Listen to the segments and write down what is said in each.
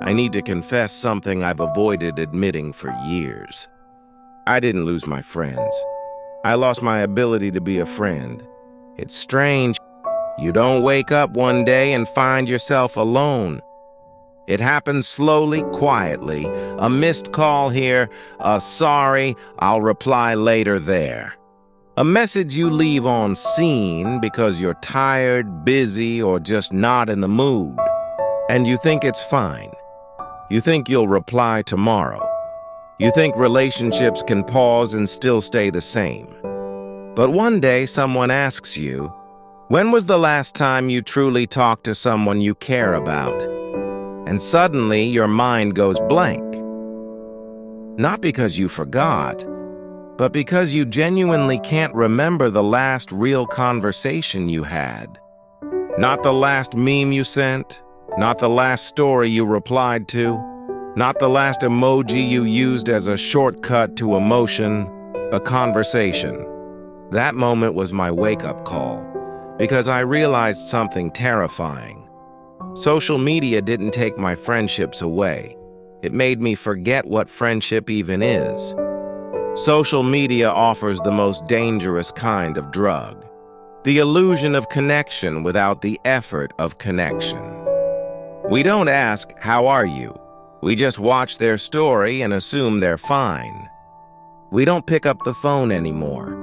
I need to confess something I've avoided admitting for years. I didn't lose my friends. I lost my ability to be a friend. It's strange. You don't wake up one day and find yourself alone. It happens slowly, quietly. A missed call here, a sorry, I'll reply later there. A message you leave on seen because you're tired, busy, or just not in the mood. And you think it's fine. You think you'll reply tomorrow. You think relationships can pause and still stay the same. But one day someone asks you, when was the last time you truly talked to someone you care about? And suddenly your mind goes blank. Not because you forgot, but because you genuinely can't remember the last real conversation you had. Not the last meme you sent, not the last story you replied to, not the last emoji you used as a shortcut to emotion, a conversation. That moment was my wake-up call, because I realized something terrifying. Social media didn't take my friendships away. It made me forget what friendship even is. Social media offers the most dangerous kind of drug, the illusion of connection without the effort of connection. We don't ask, "How are you?" We just watch their story and assume they're fine. We don't pick up the phone anymore.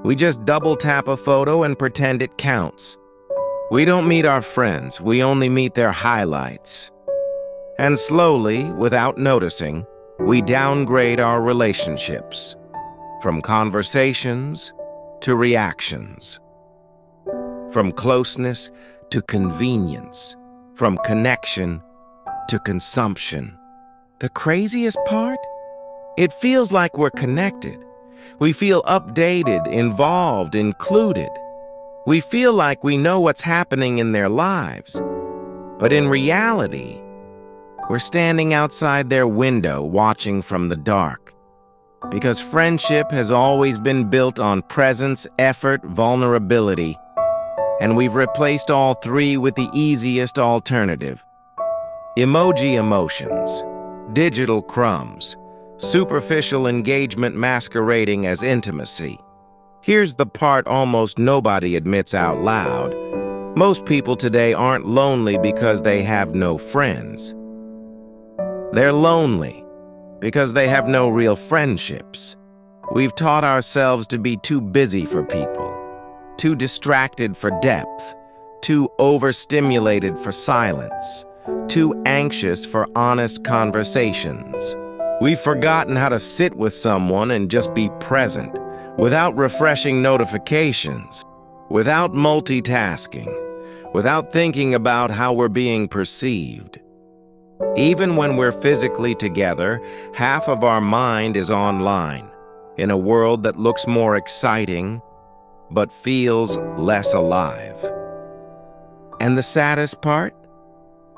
We just double-tap a photo and pretend it counts. We don't meet our friends, we only meet their highlights. And slowly, without noticing, we downgrade our relationships. From conversations to reactions. From closeness to convenience. From connection to consumption. The craziest part? It feels like we're connected. We feel updated, involved, included. We feel like we know what's happening in their lives. But in reality, we're standing outside their window watching from the dark. Because friendship has always been built on presence, effort, vulnerability. And we've replaced all three with the easiest alternative. Emoji emotions, digital crumbs, superficial engagement masquerading as intimacy. Here's the part almost nobody admits out loud. Most people today aren't lonely because they have no friends. They're lonely because they have no real friendships. We've taught ourselves to be too busy for people, too distracted for depth, too overstimulated for silence, too anxious for honest conversations. We've forgotten how to sit with someone and just be present, without refreshing notifications, without multitasking, without thinking about how we're being perceived. Even when we're physically together, half of our mind is online, in a world that looks more exciting, but feels less alive. And the saddest part?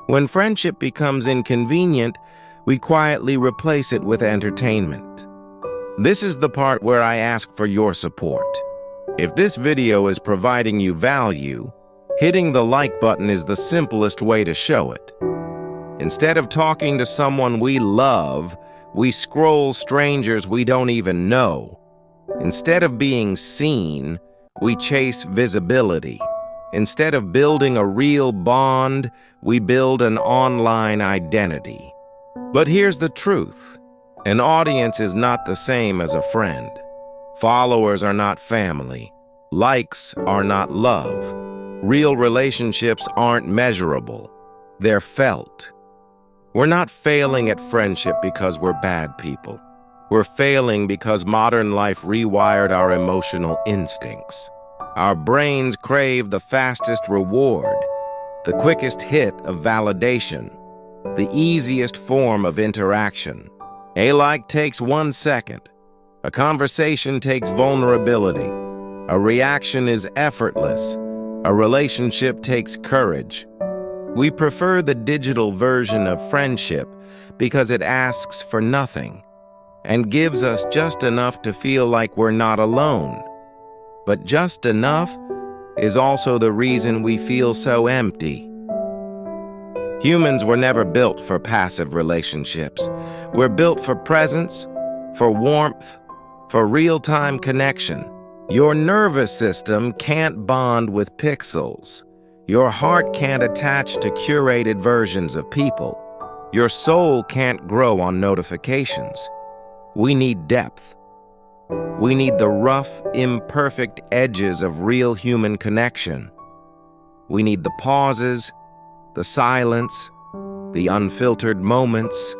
When friendship becomes inconvenient, we quietly replace it with entertainment. This is the part where I ask for your support. If this video is providing you value, hitting the like button is the simplest way to show it. Instead of talking to someone we love, we scroll strangers we don't even know. Instead of being seen, we chase visibility. Instead of building a real bond, we build an online identity. But here's the truth. An audience is not the same as a friend. Followers are not family. Likes are not love. Real relationships aren't measurable. They're felt. We're not failing at friendship because we're bad people. We're failing because modern life rewired our emotional instincts. Our brains crave the fastest reward, the quickest hit of validation, the easiest form of interaction. A like takes 1 second. A conversation takes vulnerability. A reaction is effortless. A relationship takes courage. We prefer the digital version of friendship because it asks for nothing and gives us just enough to feel like we're not alone. But just enough is also the reason we feel so empty. Humans were never built for passive relationships. We're built for presence, for warmth, for real-time connection. Your nervous system can't bond with pixels. Your heart can't attach to curated versions of people. Your soul can't grow on notifications. We need depth. We need the rough, imperfect edges of real human connection. We need the pauses, the silence, the unfiltered moments.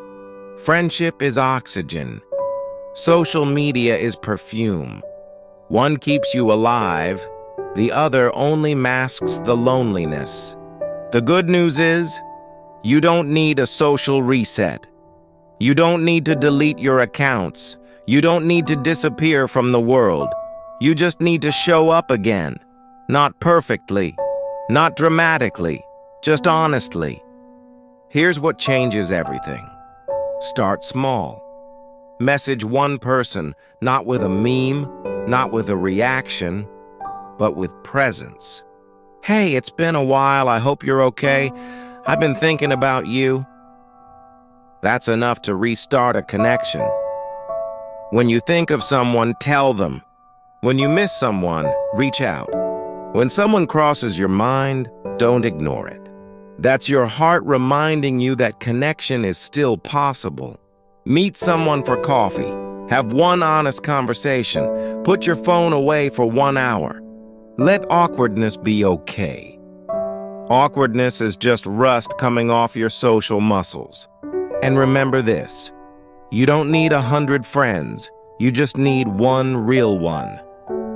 Friendship is oxygen. Social media is perfume. One keeps you alive, the other only masks the loneliness. The good news is, you don't need a social reset. You don't need to delete your accounts. You don't need to disappear from the world. You just need to show up again. Not perfectly, not dramatically, just honestly. Here's what changes everything. Start small. Message one person, not with a meme, not with a reaction, but with presence. Hey, it's been a while. I hope you're okay. I've been thinking about you. That's enough to restart a connection. When you think of someone, tell them. When you miss someone, reach out. When someone crosses your mind, don't ignore it. That's your heart reminding you that connection is still possible. Meet someone for coffee. Have one honest conversation. Put your phone away for 1 hour. Let awkwardness be okay. Awkwardness is just rust coming off your social muscles. And remember this, you don't need 100 friends. You just need one real one.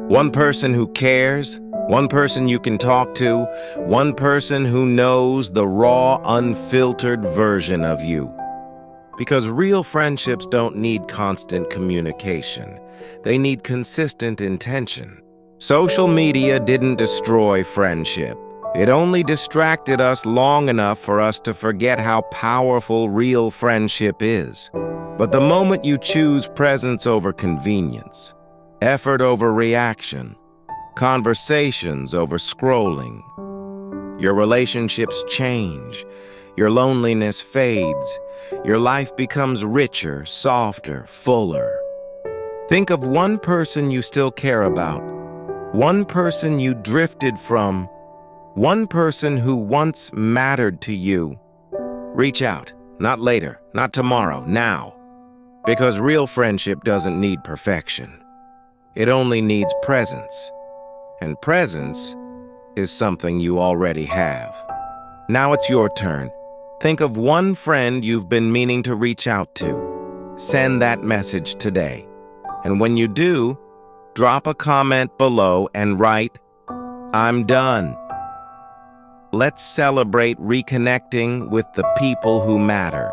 One person who cares, one person you can talk to, one person who knows the raw, unfiltered version of you. Because real friendships don't need constant communication. They need consistent intention. Social media didn't destroy friendship. It only distracted us long enough for us to forget how powerful real friendship is. But the moment you choose presence over convenience, effort over reaction, conversations over scrolling, your relationships change, your loneliness fades, your life becomes richer, softer, fuller. Think of one person you still care about, one person you drifted from, one person who once mattered to you. Reach out, not later, not tomorrow, now. Because real friendship doesn't need perfection. It only needs presence. And presence is something you already have. Now it's your turn. Think of one friend you've been meaning to reach out to. Send that message today. And when you do, drop a comment below and write, "I'm done." Let's celebrate reconnecting with the people who matter.